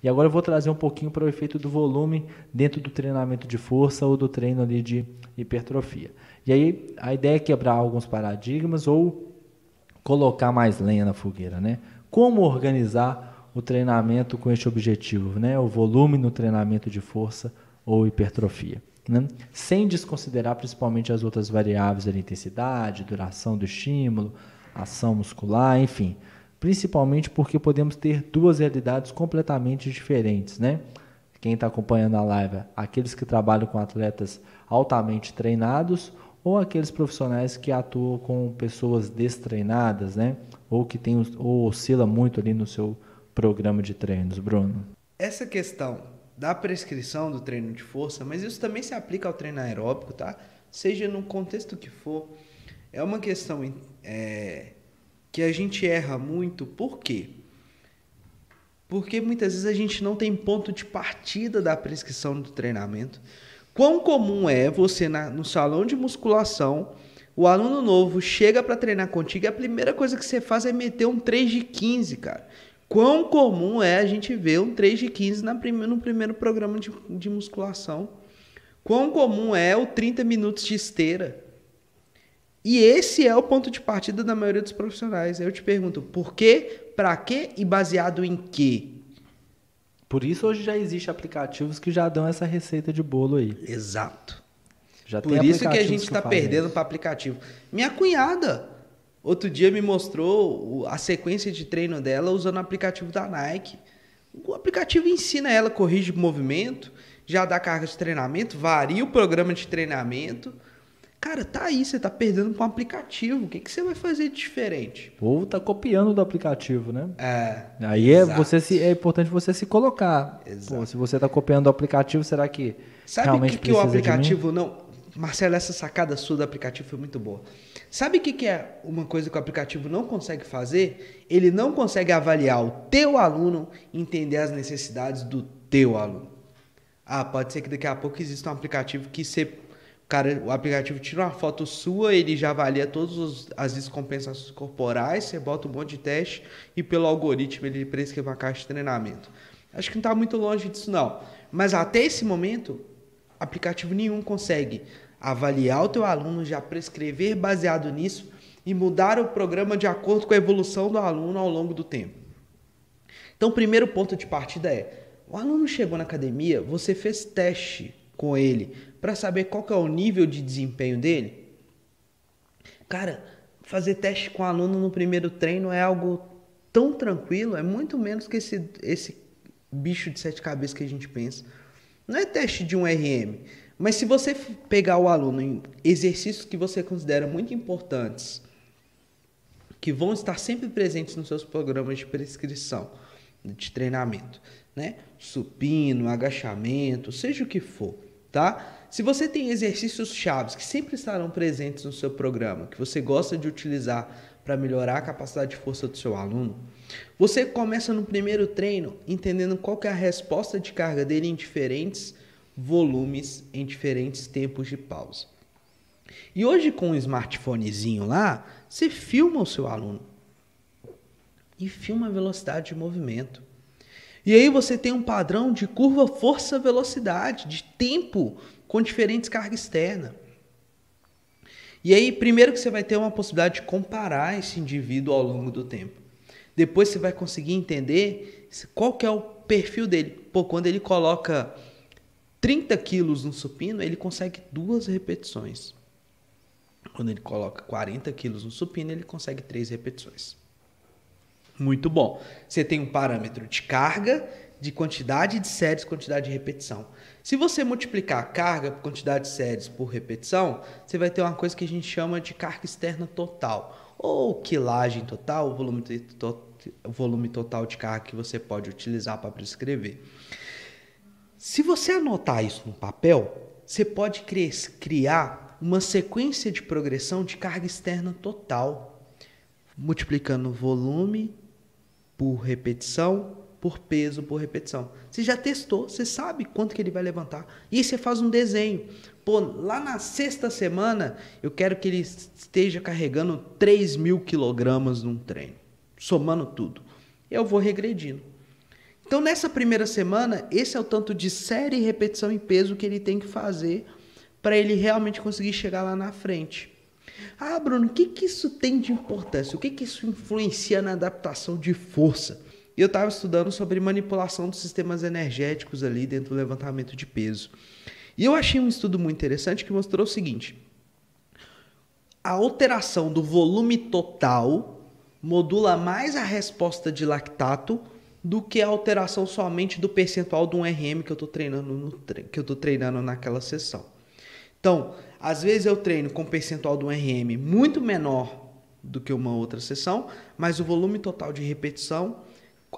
E agora eu vou trazer um pouquinho para o efeito do volume dentro do treinamento de força ou do treino ali de hipertrofia. E aí a ideia é quebrar alguns paradigmas ou colocar mais lenha na fogueira, né? Como organizar o treinamento com este objetivo, né? O volume no treinamento de força ou hipertrofia, né? Sem desconsiderar principalmente as outras variáveis da intensidade, duração do estímulo, ação muscular, enfim. Principalmente porque podemos ter duas realidades completamente diferentes, né? Quem está acompanhando a live, aqueles que trabalham com atletas altamente treinados ou aqueles profissionais que atuam com pessoas destreinadas, né? Ou que tem, ou oscila muito ali no seu programa de treinos, Bruno. Essa questão da prescrição do treino de força, mas isso também se aplica ao treino aeróbico, tá? Seja no contexto que for, é uma questão que a gente erra muito. Por quê? Porque muitas vezes a gente não tem ponto de partida da prescrição do treinamento. Quão comum é você no salão de musculação, o aluno novo chega para treinar contigo e a primeira coisa que você faz é meter um 3 de 15, cara. Quão comum é a gente ver um 3 de 15 no primeiro programa de musculação. Quão comum é o 30 minutos de esteira. E esse é o ponto de partida da maioria dos profissionais. Eu te pergunto, por quê, para quê e baseado em quê? Por isso hoje já existem aplicativos que já dão essa receita de bolo aí. Exato. Já Por tem isso que a aplicativos gente está fazem perdendo isso. para aplicativo. Minha cunhada, outro dia me mostrou a sequência de treino dela usando o aplicativo da Nike. O aplicativo ensina ela, corrige o movimento, já dá carga de treinamento, varia o programa de treinamento. Cara, tá aí, você tá perdendo para um aplicativo. O que você vai fazer de diferente? Ou tá copiando do aplicativo, né? Aí Exato. é importante você se colocar. Exato. Pô, se você está copiando do aplicativo, será que Sabe realmente que o precisa de mim? aplicativo não... Marcelo, essa sacada sua do aplicativo foi muito boa. Sabe o que é uma coisa que o aplicativo não consegue fazer? Ele não consegue avaliar o teu aluno e entender as necessidades do teu aluno. Pode ser que daqui a pouco exista um aplicativo que o aplicativo tira uma foto sua, ele já avalia todas as descompensações corporais, você bota um monte de teste e pelo algoritmo ele prescreve uma caixa de treinamento. Acho que não está muito longe disso não. Mas até esse momento, aplicativo nenhum consegue avaliar o teu aluno, já prescrever baseado nisso e mudar o programa de acordo com a evolução do aluno ao longo do tempo. Então, o primeiro ponto de partida o aluno chegou na academia, você fez teste com ele para saber qual que é o nível de desempenho dele? Cara, fazer teste com o aluno no primeiro treino é algo tão tranquilo, é muito menos que esse bicho de 7 cabeças que a gente pensa. Não é teste de um RM, mas se você pegar o aluno em exercícios que você considera muito importantes, que vão estar sempre presentes nos seus programas de prescrição, de treinamento, né? Supino, agachamento, seja o que for, tá? Se você tem exercícios chaves que sempre estarão presentes no seu programa, que você gosta de utilizar para melhorar a capacidade de força do seu aluno, você começa no primeiro treino entendendo qual que é a resposta de carga dele em diferentes volumes, em diferentes tempos de pausa. E hoje com um smartphonezinho lá, você filma o seu aluno e filma a velocidade de movimento. E aí você tem um padrão de curva força-velocidade, de tempo com diferentes cargas externas. E aí, primeiro que você vai ter uma possibilidade de comparar esse indivíduo ao longo do tempo. Depois você vai conseguir entender qual que é o perfil dele. Pô, quando ele coloca 30 quilos no supino, ele consegue 2 repetições. Quando ele coloca 40 quilos no supino, ele consegue 3 repetições. Muito bom. Você tem um parâmetro de carga, de quantidade de séries, quantidade de repetição. Se você multiplicar a carga por quantidade de séries por repetição, você vai ter uma coisa que a gente chama de carga externa total, ou quilagem total, o volume total de carga que você pode utilizar para prescrever. Se você anotar isso no papel, você pode criar uma sequência de progressão de carga externa total, multiplicando volume por repetição, por peso, por repetição. Você já testou, você sabe quanto que ele vai levantar. E aí você faz um desenho. Pô, lá na 6ª semana, eu quero que ele esteja carregando 3.000 quilogramas num treino, somando tudo. Eu vou regredindo. Então, nessa primeira semana, esse é o tanto de série, repetição e peso que ele tem que fazer para ele realmente conseguir chegar lá na frente. Ah, Bruno, o que isso tem de importância? O que isso influencia na adaptação de força? Eu estava estudando sobre manipulação dos sistemas energéticos ali dentro do levantamento de peso. E eu achei um estudo muito interessante que mostrou o seguinte: a alteração do volume total modula mais a resposta de lactato do que a alteração somente do percentual de um RM que eu estou treinando naquela sessão. Então, às vezes eu treino com um percentual de um RM muito menor do que uma outra sessão, mas o volume total de repetição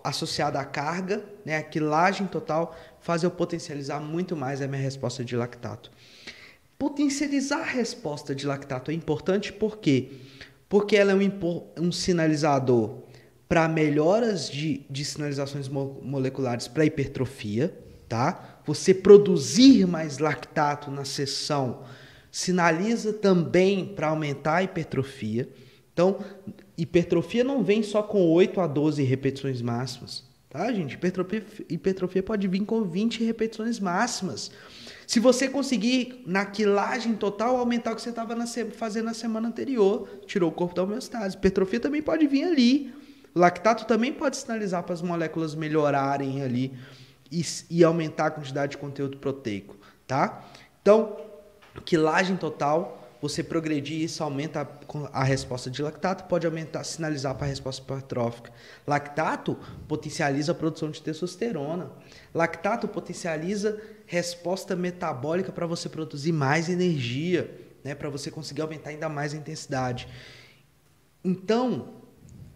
associado à carga, né, a quilagem total, faz eu potencializar muito mais a minha resposta de lactato. Potencializar a resposta de lactato é importante por quê? Porque ela é um sinalizador para melhoras de sinalizações moleculares para hipertrofia, tá? Você produzir mais lactato na sessão sinaliza também para aumentar a hipertrofia. Então, hipertrofia não vem só com 8 a 12 repetições máximas, tá, gente? Hipertrofia pode vir com 20 repetições máximas. Se você conseguir, na quilagem total, aumentar o que você estava fazendo na semana anterior, tirou o corpo da homeostase. Hipertrofia também pode vir ali. O lactato também pode sinalizar para as moléculas melhorarem ali e aumentar a quantidade de conteúdo proteico, tá? Então, quilagem total, você progredir, isso aumenta a resposta de lactato, pode sinalizar para a resposta hipertrófica. Lactato potencializa a produção de testosterona. Lactato potencializa resposta metabólica para você produzir mais energia, né, para você conseguir aumentar ainda mais a intensidade. Então,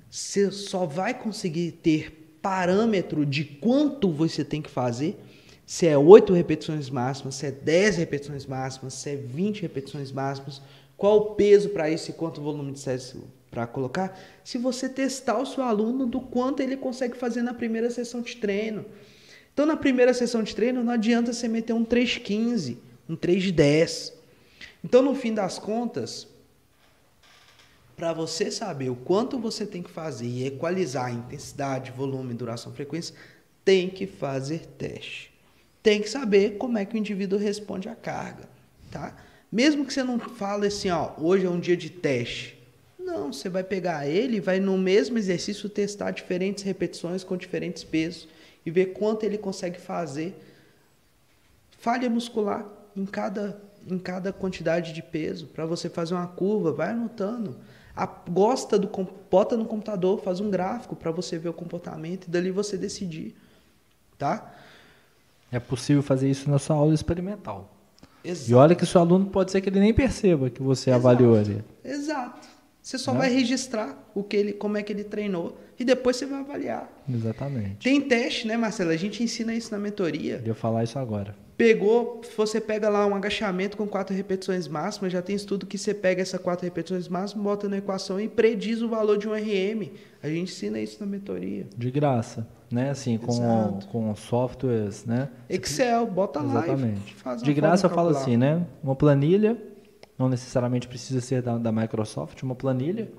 você só vai conseguir ter parâmetro de quanto você tem que fazer, se é 8 repetições máximas, se é 10 repetições máximas, se é 20 repetições máximas, qual o peso para isso e quanto volume de série para colocar, se você testar o seu aluno do quanto ele consegue fazer na primeira sessão de treino. Então, na primeira sessão de treino, não adianta você meter um 3,15, um 3,10. Então, no fim das contas, para você saber o quanto você tem que fazer e equalizar a intensidade, volume, duração, frequência, tem que fazer teste. Tem que saber como é que o indivíduo responde à carga, tá? Mesmo que você não fale assim, ó, hoje é um dia de teste. Não, você vai pegar ele e vai no mesmo exercício testar diferentes repetições com diferentes pesos e ver quanto ele consegue fazer. Falha muscular em cada quantidade de peso, para você fazer uma curva, vai anotando. Bota no computador, faz um gráfico para você ver o comportamento e dali você decidir, tá? É possível fazer isso na sua aula experimental. Exato. E olha que o seu aluno pode ser que ele nem perceba que você avaliou ali. Exato. Você só vai registrar como é que ele treinou e depois você vai avaliar. Exatamente. Tem teste, né, Marcelo? A gente ensina isso na mentoria. Eu ia falar isso agora. Você pega lá um agachamento com 4 repetições máximas, já tem estudo que você pega essas 4 repetições máximas, bota na equação e prediz o valor de um RM. A gente ensina isso na mentoria. De graça, né? Assim, com softwares, né? Excel, bota lá. Exatamente. E faz de graça eu falo assim, né? Uma planilha, não necessariamente precisa ser da Microsoft, uma planilha.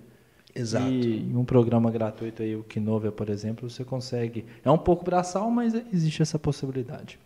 Exato. E um programa gratuito aí, o Kinovia, por exemplo, você consegue. É um pouco braçal, mas existe essa possibilidade.